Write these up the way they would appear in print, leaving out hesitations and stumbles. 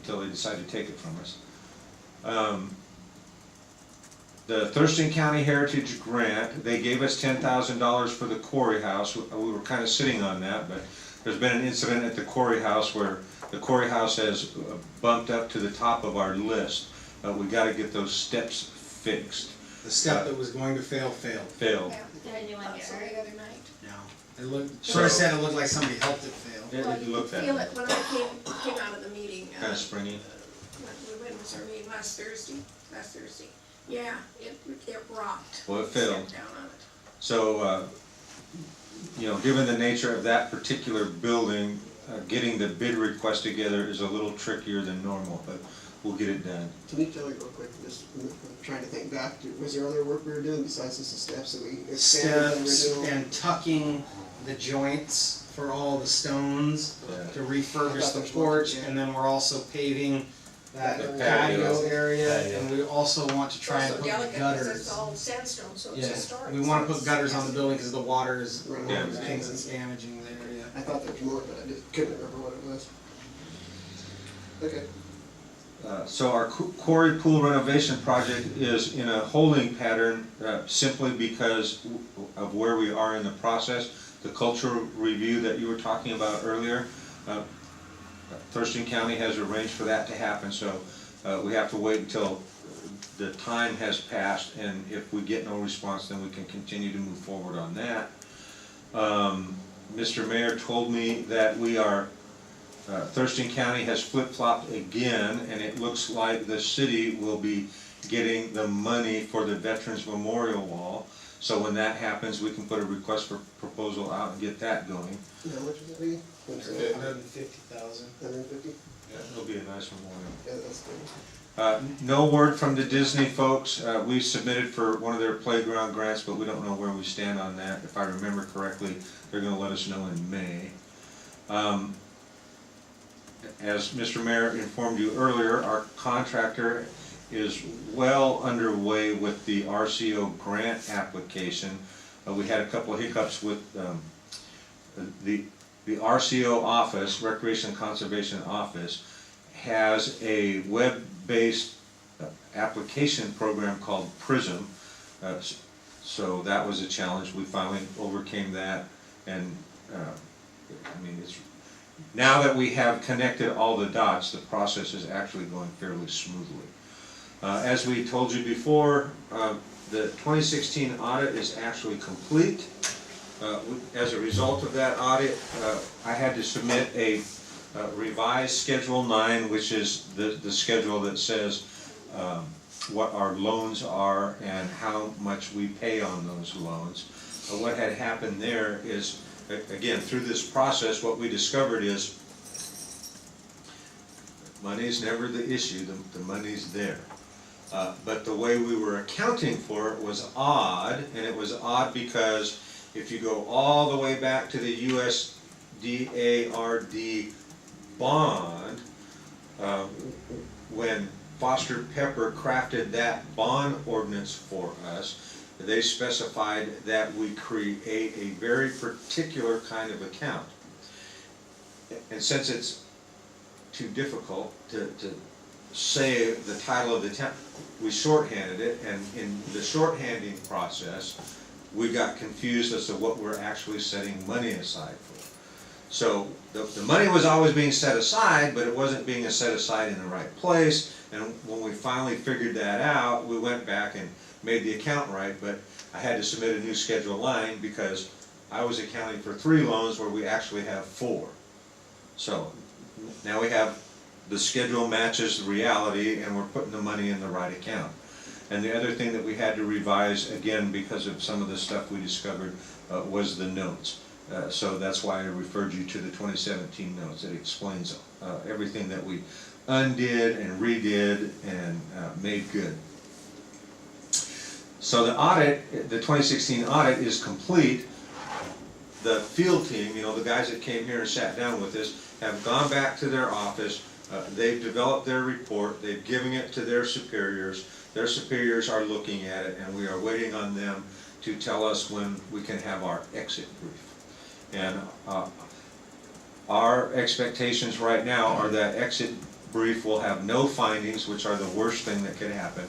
until they decide to take it from us. The Thurston County Heritage Grant, they gave us $10,000 for the Quarry House. We were kind of sitting on that, but there's been an incident at the Quarry House where the Quarry House has bumped up to the top of our list. We got to get those steps fixed. The step that was going to fail, failed. Failed. Yeah, I knew I saw it the other night. No. It looked, Troy said it looked like somebody helped it fail. It looked that way. Feel it when I came out of the meeting. Kind of springy. When was our meeting? Last Thursday? Last Thursday. Yeah, it rocked. Well, it failed. Stepped down on it. So, you know, given the nature of that particular building, getting the bid request together is a little trickier than normal, but we'll get it done. Can you tell me real quick, just I'm trying to think back, was there other work we were doing besides just the steps that we expanded the Steps original? and tucking the joints for all the stones Yeah. to refurbish the there's porch, one, yeah. and then we're also paving that The patio patio. area, Patio. and we also want to try and Also put delicate because gutters. it's all sandstone, so it's Yeah, historic. we want to put gutters on the building because the water is Right. Yeah. things that's damaging the area. I thought there was more, but I just couldn't remember what it was. Okay. So our quarry pool renovation project is in a holding pattern simply because of where we are in the process. The cultural review that you were talking about earlier, Thurston County has arranged for that to happen, so we have to wait until the time has passed, and if we get no response, then we can continue to move forward on that. Mr. Mayor told me that we are Thurston County has flip-flopped again, and it looks like the city will be getting the money for the Veterans Memorial Wall. So when that happens, we can put a request for proposal out and get that going. How much was it be? 150,000. 150? Yeah, it'll be a nice memorial. Yeah, that's good. No word from the Disney folks. We submitted for one of their playground grants, but we don't know where we stand on that. If I remember correctly, they're going to let us know in May. As Mr. Mayor informed you earlier, our contractor is well underway with the RCO grant application. We had a couple of hiccups with the RCO office, Recreation and Conservation Office, has a web-based application program called PRISM. So that was a challenge. We finally overcame that, and I mean, it's now that we have connected all the dots, the process is actually going fairly smoothly. As we told you before, the 2016 audit is actually complete. As a result of that audit, I had to submit a revised Schedule 9, which is the schedule that says what our loans are and how much we pay on those loans. What had happened there is, again, through this process, what we discovered is money's never the issue, the money's there. But the way we were accounting for it was odd, and it was odd because if you go all the way back to the USDARD bond, when Foster Pepper crafted that bond ordinance for us, they specified that we create a very particular kind of account. And since it's too difficult to say the title of the account, we shorthanded it, and in the shorthanding process, we got confused as to what we're actually setting money aside for. So the money was always being set aside, but it wasn't being set aside in the right place. And when we finally figured that out, we went back and made the account right, but I had to submit a new Schedule 9 because I was accounting for 3 loans where we actually have 4. So now we have the schedule matches the reality, and we're putting the money in the right account. And the other thing that we had to revise, again, because of some of the stuff we discovered, was the notes. So that's why I referred you to the 2017 notes. It explains everything that we undid and redid and made good. So the audit, the 2016 audit is complete. The field team, you know, the guys that came here and sat down with us, have gone back to their office. They've developed their report. They've given it to their superiors. Their superiors are looking at it, and we are waiting on them to tell us when we can have our exit brief. And our expectations right now are that exit brief will have no findings, which are the worst thing that could happen.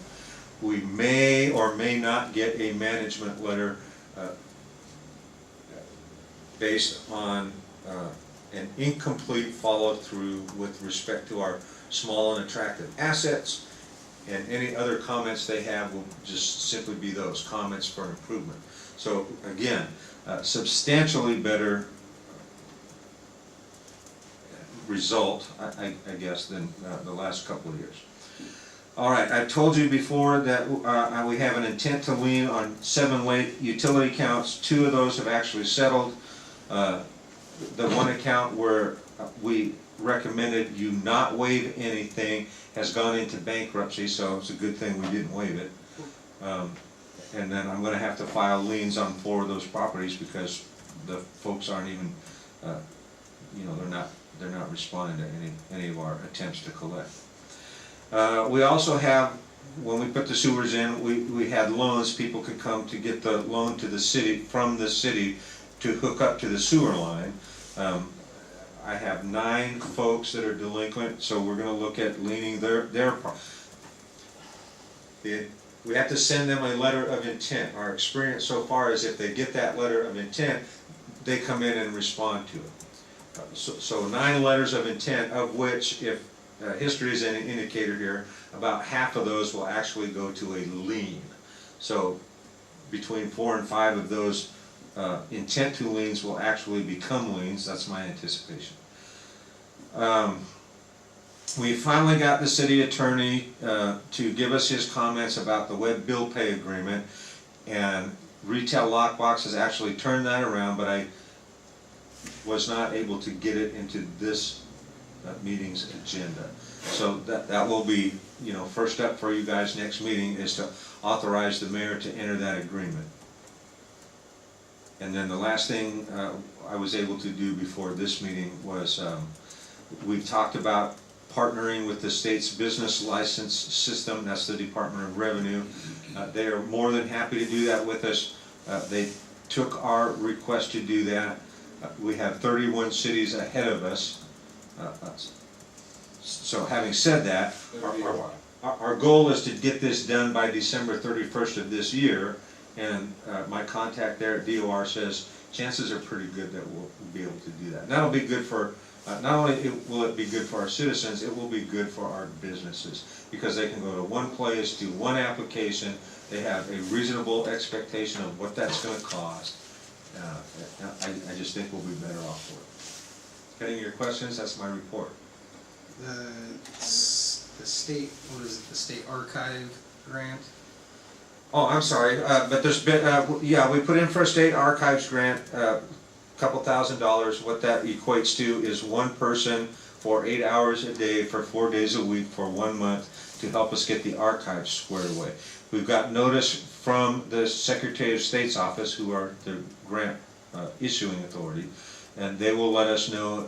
We may or may not get a management letter based on an incomplete follow-through with respect to our small and attractive assets, and any other comments they have will just simply be those comments for improvement. So again, substantially better result, I guess, than the last couple of years. All right, I told you before that we have an intent to lien on 7 late utility accounts. 2 of those have actually settled. The one account where we recommended you not waive anything has gone into bankruptcy, so it's a good thing we didn't waive it. And then I'm going to have to file liens on 4 of those properties because the folks aren't even, you know, they're not responding to any of our attempts to collect. We also have, when we put the sewers in, we had loans. People could come to get the loan to the city, from the city, to hook up to the sewer line. I have 9 folks that are delinquent, so we're going to look at leaning their part. We have to send them a letter of intent. Our experience so far is if they get that letter of intent, they come in and respond to it. So 9 letters of intent, of which, if history is any indicator here, about half of those will actually go to a lien. So between 4 and 5 of those intent to liens will actually become liens. That's my anticipation. We finally got the city attorney to give us his comments about the web bill pay agreement, and Retail Lockbox has actually turned that around, but I was not able to get it into this meeting's agenda. So that will be, you know, first up for you guys next meeting is to authorize the mayor to enter that agreement. And then the last thing I was able to do before this meeting was we've talked about partnering with the state's business license system. That's the Department of Revenue. They are more than happy to do that with us. They took our request to do that. We have 31 cities ahead of us. So having said that, our goal is to get this done by December 31st of this year. And my contact there at DOR says chances are pretty good that we'll be able to do that. And that'll be good for, not only will it be good for our citizens, it will be good for our businesses, because they can go to one place, do one application, they have a reasonable expectation of what that's going to cost. I just think we'll be better off for it. Any of your questions? That's my report. The state, what is it, the state archive grant? Oh, I'm sorry, but there's been, yeah, we put in for a state archives grant, couple $1,000. What that equates to is 1 person for 8 hours a day for 4 days a week for 1 month to help us get the archives squared away. We've got notice from the Secretary of State's office, who are the grant issuing authority, and they will let us know,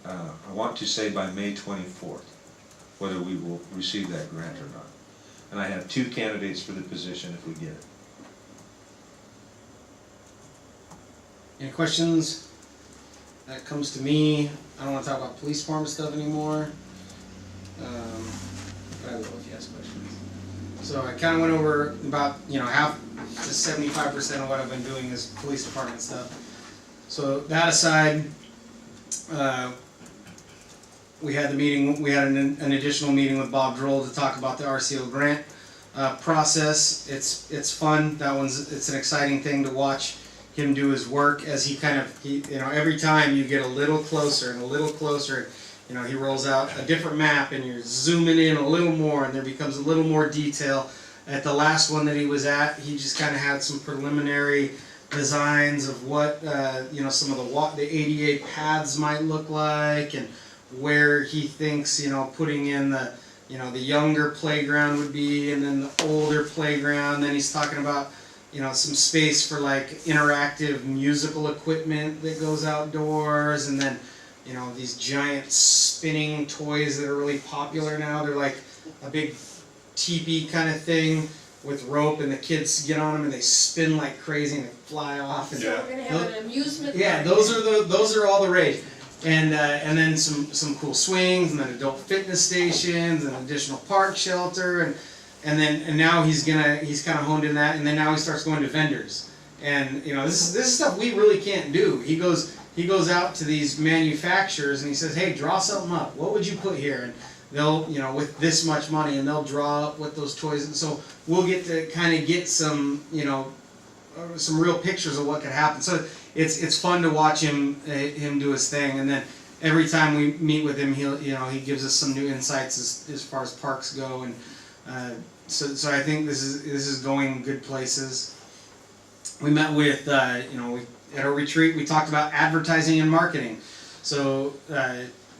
I want to say by May 24th, whether we will receive that grant or not. And I have 2 candidates for the position if we get it. Any questions? That comes to me. I don't want to talk about police department stuff anymore. But I will if you ask questions. So I kind of went over about, you know, half to 75% of what I've been doing is police department stuff. So that aside, we had the meeting. We had an additional meeting with Bob Droll to talk about the RCO grant process. It's fun. It's an exciting thing to watch him do his work as he you know, every time you get a little closer and a little closer, you know, he rolls out a different map and you're zooming in a little more and there becomes a little more detail. At the last one that he was at, he just kind of had some preliminary designs of what, you know, some of the ADA paths might look like, and where he thinks, you know, putting in the, you know, the younger playground would be, and then the older playground. Then he's talking about, you know, some space for like interactive musical equipment that goes outdoors, and then, you know, these giant spinning toys that are really popular now. They're like a big teepee kind of thing with rope, and the kids get on them and they spin like crazy and they fly off. And So we're gonna have an amusement. yeah, those are all the rage. and then some cool swings, and then adult fitness stations, and additional park shelter, and now he's kind of honed in that, and then now he starts going to vendors, and you know this is stuff we really can't do. He goes out to these manufacturers and he says, hey, draw something up. What would you put here? And they'll, you know, with this much money, and they'll draw up what those toys. And so we'll get to kind of get some, you know, some real pictures of what could happen. So it's fun to watch him do his thing. And then every time we meet with him, he gives us some new insights as far as parks go. And so I think this is going good places. We met with at our retreat, we talked about advertising and marketing. So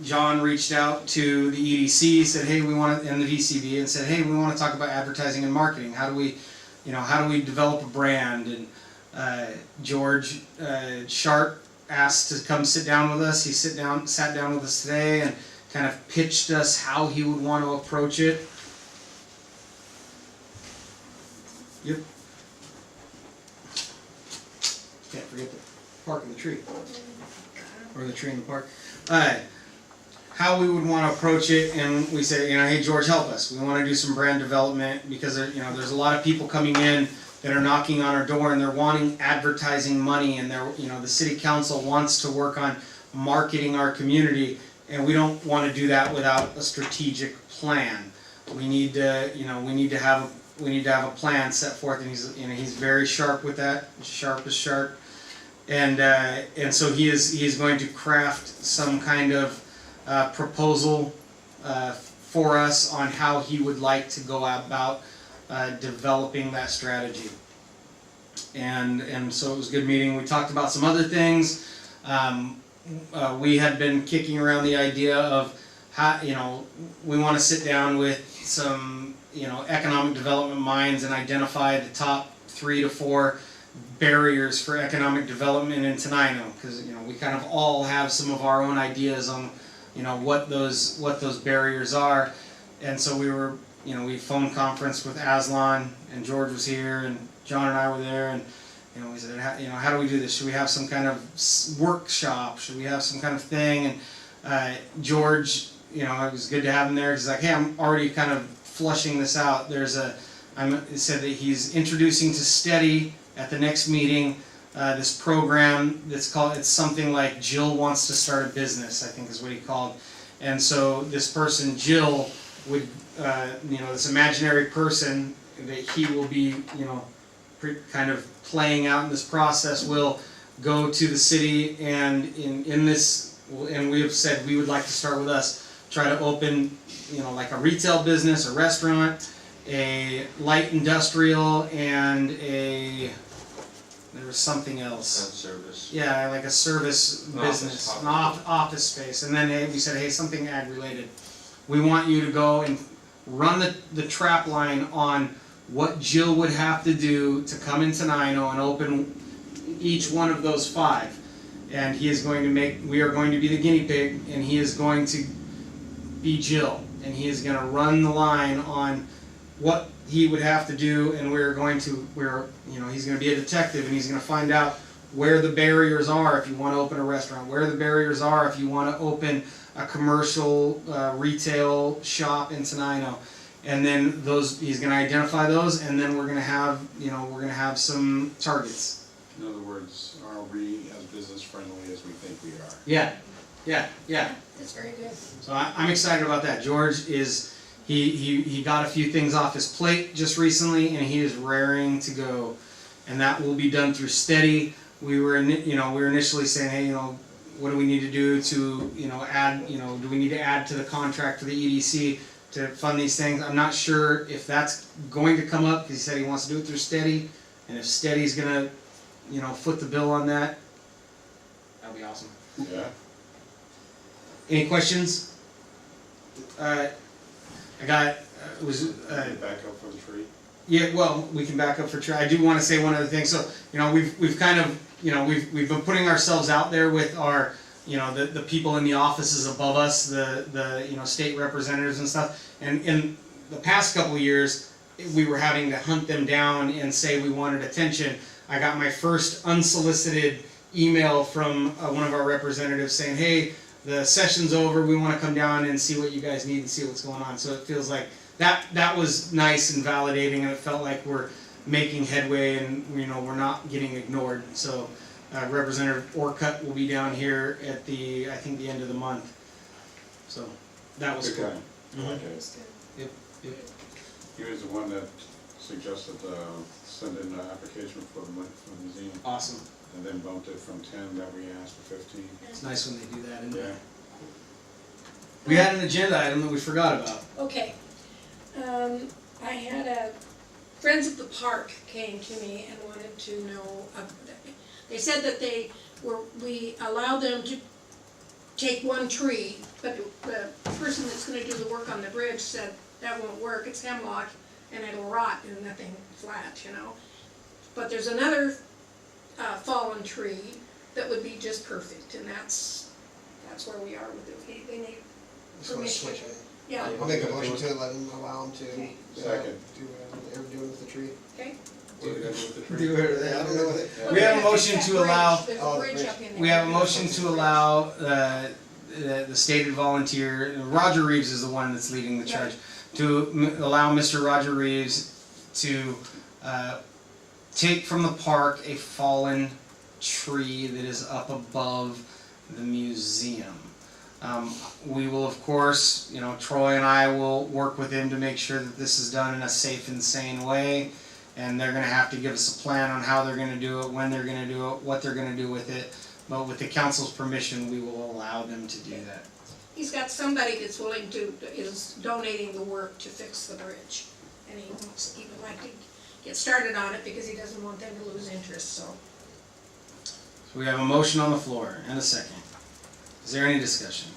John reached out to the EDC, said, hey, and the VCB, and said, hey, we want to talk about advertising and marketing. How do we develop a brand? And George Sharp asked to come sit down with us. He sat down with us today and kind of pitched us how he would want to approach it. Yep. Can't forget the park and the tree. Or the tree in the park. How we would want to approach it, and we said, hey George, help us. We want to do some brand development because there's a lot of people coming in that are knocking on our door and they're wanting advertising money, and the city council wants to work on marketing our community, and we don't want to do that without a strategic plan. We need to have a plan set forth, and he's very sharp with that, sharp as sharp. And so he is going to craft some kind of proposal for us on how he would like to go about developing that strategy. And so it was a good meeting. We talked about some other things. We had been kicking around the idea of how we want to sit down with some economic development minds and identify the top 3 to 4 barriers for economic development in Tenino, because we kind of all have some of our own ideas on what those barriers are. And so we phone conference with Aslan, and George was here, and John and I were there, and we said, how do we do this? Should we have some kind of workshop? Should we have some kind of thing? And George, it was good to have him there. He's like, hey, I'm already kind of flushing this out. He said that he's introducing to Steady at the next meeting this program it's something like Jill Wants to Start a Business, I think is what he called. And so this person, Jill, would this imaginary person that he will be kind of playing out in this process will go to the city, and in this, and we have said we would like to start with us, try to open like a retail business, a restaurant, a light industrial, and there was something else. Service. Yeah, like a service business, an office space. And then we said, hey, something ag related. We want you to go and run the trap line on what Jill would have to do to come into Tenino and open each one of those 5. And we are going to be the guinea pig, and he is going to be Jill. And he is going to run the line on what he would have to do, and he's going to be a detective, and he's going to find out where the barriers are if you want to open a restaurant, where the barriers are if you want to open a commercial retail shop in Tenino. And then he's going to identify those, and then we're going to have some targets. In other words, are we as business friendly as we think we are? Yeah. That's very good. So I'm excited about that. George is. He got a few things off his plate just recently, and he is raring to go, and that will be done through Steady. We were initially saying, hey, what do we need to do to add, do we need to add to the contract to the EDC to fund these things? I'm not sure if that's going to come up, because he said he wants to do it through Steady, and if Steady's gonna foot the bill on that, that'll be awesome. Yeah. Any questions? I got Back up for the tree. Yeah, well, we can back up for tree. I do want to say one other thing. So, we've kind of, we've been putting ourselves out there with our, the people in the offices above us, the state representatives and stuff. And in the past couple of years, we were having to hunt them down and say we wanted attention. I got my first unsolicited email from one of our representatives saying, hey, the session's over, we wanna come down and see what you guys need and see what's going on. So it feels like that was nice and validating, and it felt like we're making headway and, you know, we're not getting ignored. So Representative Orcutt will be down here at I think the end of the month. So that was Good cool. guy. Mhm. Okay. Yep. He was the one that suggested send in an application for the museum, Awesome. and then bumped it from 10 that we asked to 15. It's nice when they do that, isn't it? Yeah. We had an agenda item that we forgot about. Okay. I had Friends of the Park came to me and wanted to know, they said that we allowed them to take one tree, but the person that's gonna do the work on the bridge said that won't work, it's hemlock and it'll rot and nothing flat, you know. But there's another fallen tree that would be just perfect, and that's where we are with it. They need Just wanna permission. switch it. Yeah, I'll make a motion to let them, allow them to, Okay. Second. do whatever they're doing with the tree. okay. What are we gonna do with the tree? Do it. I don't know what it. We have a motion That to bridge, allow- There's Oh, a the bridge bridge. up in there. We have a motion to allow the stated volunteer, Roger Reeves is the one that's leading the charge, to allow Mr. Roger Reeves to take from the park a fallen tree that is up above the museum. We will, of course, you know, Troy and I will work with him to make sure that this is done in a safe and sane way, and they're gonna have to give us a plan on how they're gonna do it, when they're gonna do it, what they're gonna do with it. But with the council's permission, we will allow them to do that. He's got somebody that's willing to, is donating the work to fix the bridge. And he would like to get started on it because he doesn't want them to lose interest, so. So we have a motion on the floor and a second. Is there any discussion?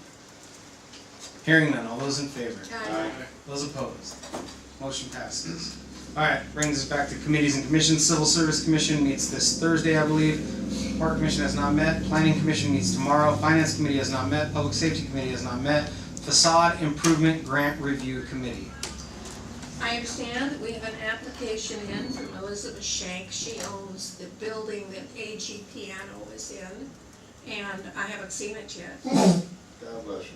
Hearing none, all those in favor? Aye. Those opposed? Motion passes. Alright, brings us back to committees and commissions. Civil Service Commission meets this Thursday, I believe. Park Commission has not met. Planning Commission meets tomorrow. Finance Committee has not met. Public Safety Committee has not met. Facade Improvement Grant Review Committee. I understand that we have an application in from Elizabeth Shank. She owns the building that AG Piano is in, and I haven't seen it yet. God bless you.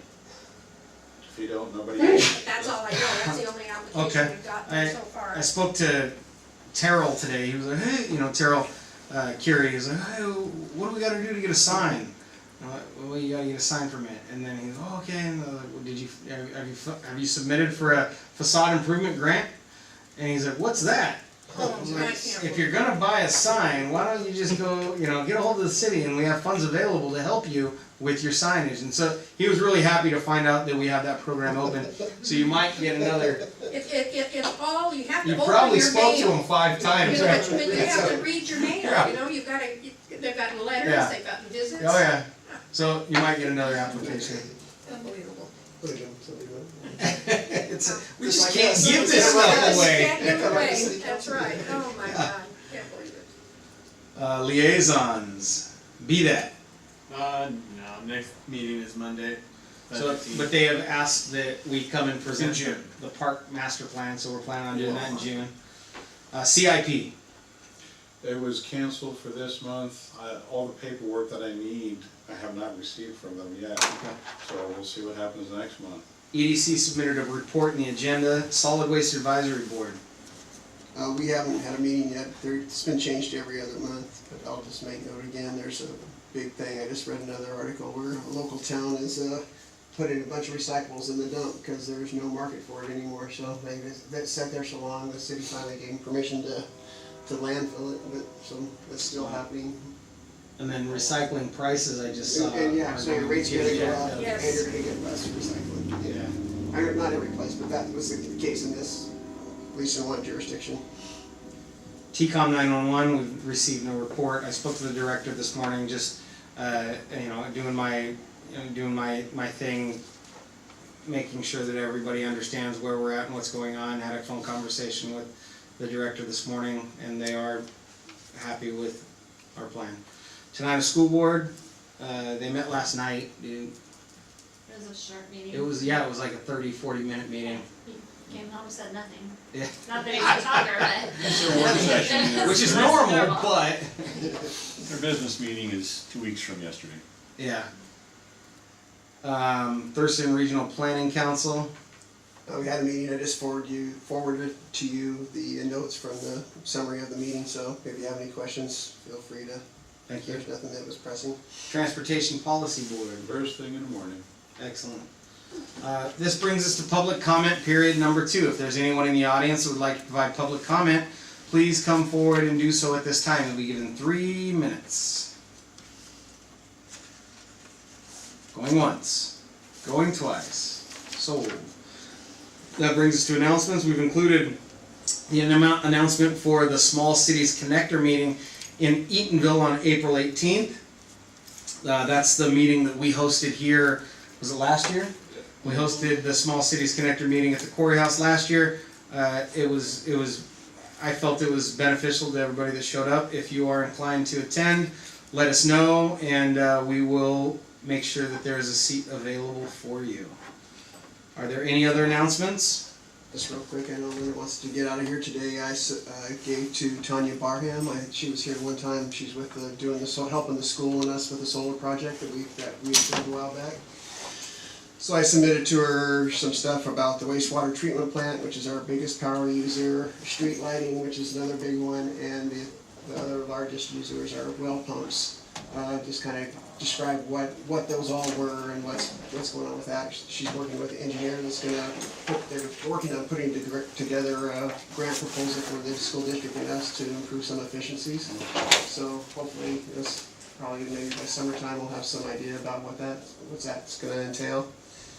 If you don't, nobody else. That's all I know, that's the only application Okay. we've gotten so far. I spoke to Terrell today. He was like, hey, you know, Terrell Curie is like, hey, what do we got to do to get a sign? I'm like, well, you got to get a sign permit. And then he's, oh, okay. And I was like, well, have you submitted for a facade improvement grant? And he's like, what's that? Oh, I was I like, can't if you're gonna buy a sign, why don't you just go, you know, get a hold of the city and we have funds available to help you with your signage. And so he was really happy to find out that we have that program open. So you might get another. It's all, you have to You open probably your spoke to mail. him 5 times. You know, Right? but you have to read your mail, Yeah. you know, they've gotten letters, Yeah. they've gotten visits. Oh yeah. So you might get another application. Unbelievable. Put it in, somebody will. We Just just like can't us. give this Just like stuff us. away. Can't give it away, City that's Council. right, oh my God, can't believe it. Liaisons. Be that. No, next meeting is Monday. So, 15th. but they have asked that we come and present In June. the park master plan, so we're planning on doing that in June. CIP. It was canceled for this month. All the paperwork that I need, I have not received from them yet. Okay. So we'll see what happens next month. EDC submitted a report in the agenda. Solid Waste Advisory Board. We haven't had a meeting yet. It's been changed every other month, but I'll just make note again. There's a big thing. I just read another article where a local town is putting a bunch of recyclables in the dump because there's no market for it anymore. So that sat there so long, the city finally gave them permission to landfill it, but so that's still happening. And then recycling prices, I just saw. And yeah, so your rate's gonna go up, and Yes. you're gonna get less recycling. Yeah. Not every place, but that was the case in this, at least in one jurisdiction. TCOM 911, we've received no report. I spoke to the director this morning, just doing my thing, making sure that everybody understands where we're at and what's going on. Had a phone conversation with the director this morning, and they are happy with our plan. Tenina School Board, they met last night. It was a short meeting. It was like a 30-40 minute meeting. He came home and said nothing. Yeah. Not that he's a talker, but. It's their work session. Which is That's normal, but Their business meeting is 2 weeks from yesterday. yeah. Thurston Regional Planning Council. We had a meeting, I just forwarded to you the notes from the summary of the meeting, so if you have any questions, feel free to, Thank you. there's nothing that was pressing. Transportation Policy Board. First thing in the morning. Excellent. This brings us to public comment period number 2. If there's anyone in the audience that would like to provide public comment, please come forward and do so at this time. You'll be given 3 minutes. Going once. Going twice. Sold. That brings us to announcements. We've included the announcement for the Small Cities Connector meeting in Eatonville on April 18th. That's the meeting that we hosted here. Was it last year? We hosted the Small Cities Connector meeting at the Quarry House last year. I felt it was beneficial to everybody that showed up. If you are inclined to attend, let us know, and we will make sure that there is a seat available for you. Are there any other announcements? Just real quick, I know Linda wants to get out of here today. I gave to Tanya Barham. She was here one time. She's with helping the school and us with the solar project that we did a while back. So I submitted to her some stuff about the wastewater treatment plant, which is our biggest power user, street lighting, which is another big one, and the other largest users are well pumps. Just kind of describe what those all were and what's going on with that. She's working with the engineer that's they're working on putting together a grant proposal for the school district and us to improve some efficiencies. So hopefully probably maybe by summertime we'll have some idea about what that's going to entail.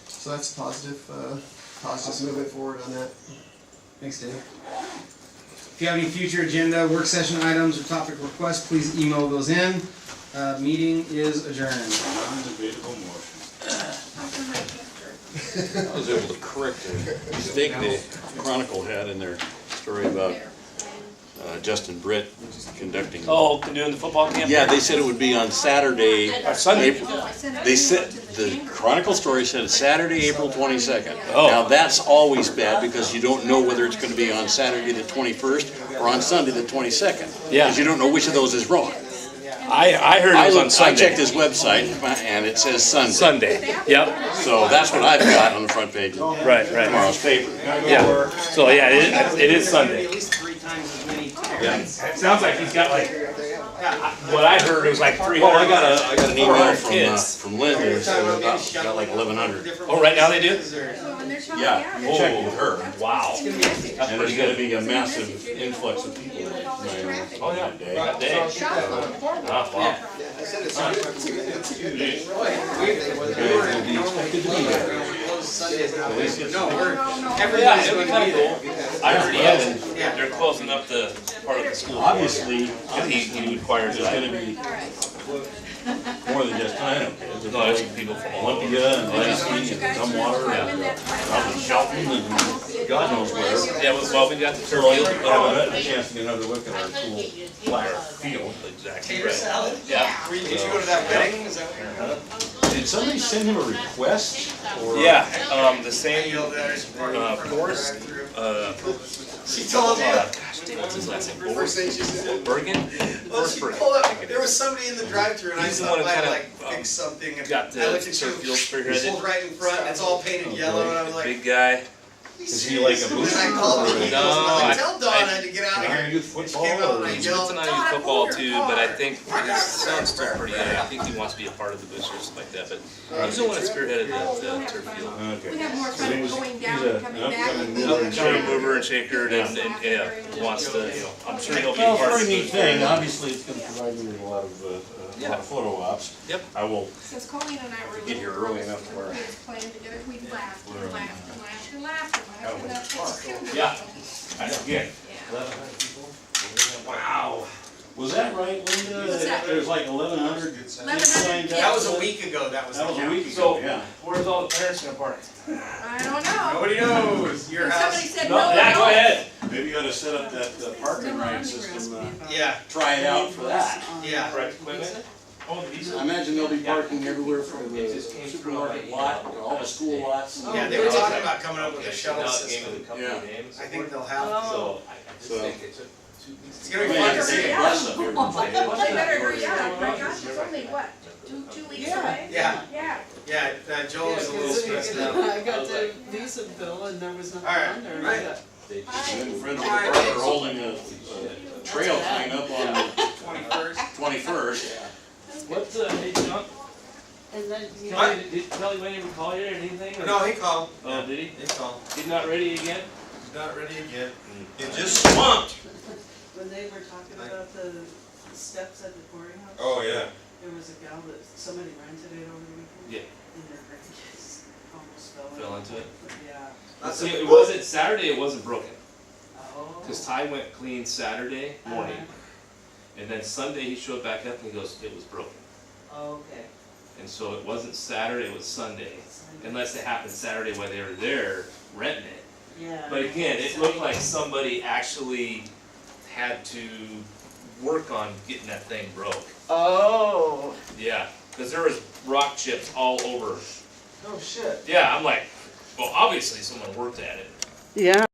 So that's positive moving forward on that. Thanks, Dave. If you have any future agenda, work session items, or topic requests, please email those in. Meeting is adjourned. Non-debatable motion. I was able to correct a mistake the Chronicle had in their story about Justin Britt conducting. Oh, doing the football camp? Yeah, they said it would be on Saturday. Sunday. They said, the Chronicle story said Saturday, April 22nd. Oh. Now that's always bad because you don't know whether it's going to be on Saturday the 21st or on Sunday the 22nd. Yeah. Because you don't know which of those is wrong. I heard it was on I Sunday. checked his website and it says Sunday. Sunday, yep. So that's what I've got on the front page of Right. tomorrow's paper. Yeah, so yeah, it is Sunday. At least 3 times as many Yeah. It sounds like he's got like, what I heard, it was like 300. Well, I got an email 400 kids. from Linda that said about got like 1,100. Oh, right now they do? Yeah, you checked with her. Wow. And there's gonna be a massive influx of people Oh, yeah. that day. That day. Oh, wow. Yeah, it was kind of cool. I heard they're closing up the part of the school. Obviously, He requires there's it. gonna be more than just China kids. No, there's people from all over. Olympia and Lansing and Tumwater and probably Shelton and God knows where. Yeah, well, we got the turf So field. I'll have a chance to get another look at our cool flower field. Exactly right. Yeah. Did you go to that wedding? Is that what you're doing? Did somebody send him a request? Or Yeah, the same, Forrest, She told you? gosh, dang, what's his last name? First thing she said? Bergen? Well, she pulled up, there was somebody in the drive-thru and I He's the stopped one by who to kinda, like fix something and got the I looked at turf field you, spearheaded. pulled right in front, and it's all painted yellow and I was like, Big guy. Is he like a and booster? I called the Eagles and I'm like, tell Dawn I I- had to get out of Iron here. youth And she football came out and I or- He's yelled, been on "Dawn, youth I football pulled too, your but I car." think his son's still pretty young. I think he wants to be a part of the boosters like that, but he's the one that spearheaded the turf field. Okay. We have more So fun he's going an down and coming back. upcoming mover and Trying to shaker. mover and shaker and yeah, wants to, I'm sure he'll be Well, part it's of a pretty neat the thing, obviously it's gonna provide me with a lot of photo ops. Yep. I will Since Colleen and I were get here early enough to where. we was playing together, we laughed and laughed and laughed and laughed and laughed. And that's Yeah. Again. Wow. Was that right, Linda? What's that? There's like 1,100 1,100 kids. That was a week ago, that was the That was a count. week ago, So, yeah. where's all the parents gonna park? I don't know. Nobody knows, your And house. somebody said No, no, yeah, go no. ahead. Maybe you oughta set up that parking ride system, Yeah, try it out for that. yeah. Right, equipment? Oh, these I imagine they'll be parking everywhere from the supermarket lot, all the school lots. Yeah, they were talking about coming up with a shuttle system. Yeah. I think they'll have, So It's gonna be fun to see. Take a bus up here. Well, they better hurry up, my gosh, it's only what, two weeks away? Yeah, Yeah. yeah, Joel's a little stressed out. I got the visa bill and there was nothing Alright, on there. right. And then friend of the brother holding a trail thing up on the 21st. 21st. What's, hey, John, And then, you What? Did Kelly Wayne ever call you or anything? or- No, he called. Oh, did he? He called. He's not ready again? He's not ready again. He's just swamped. when they were talking about the steps at the courthouse. Oh, yeah. There was a gal that, somebody rented it over the weekend. Yeah. And their grandkids almost fell in. Fell into it? Yeah. That's See, a- it wasn't, Saturday it wasn't broken, Oh. cause Ty went clean Saturday morning, and then Sunday he showed back up and he goes, it was broken. Okay. And so it wasn't Saturday, it was Sunday, unless it happened Saturday while they were there renting it. Yeah. But again, it looked like somebody actually had to work on getting that thing broke. Oh. Yeah, cause there was rock chips all over. Oh, shit. Yeah, I'm like, well, obviously someone worked at it. Yeah.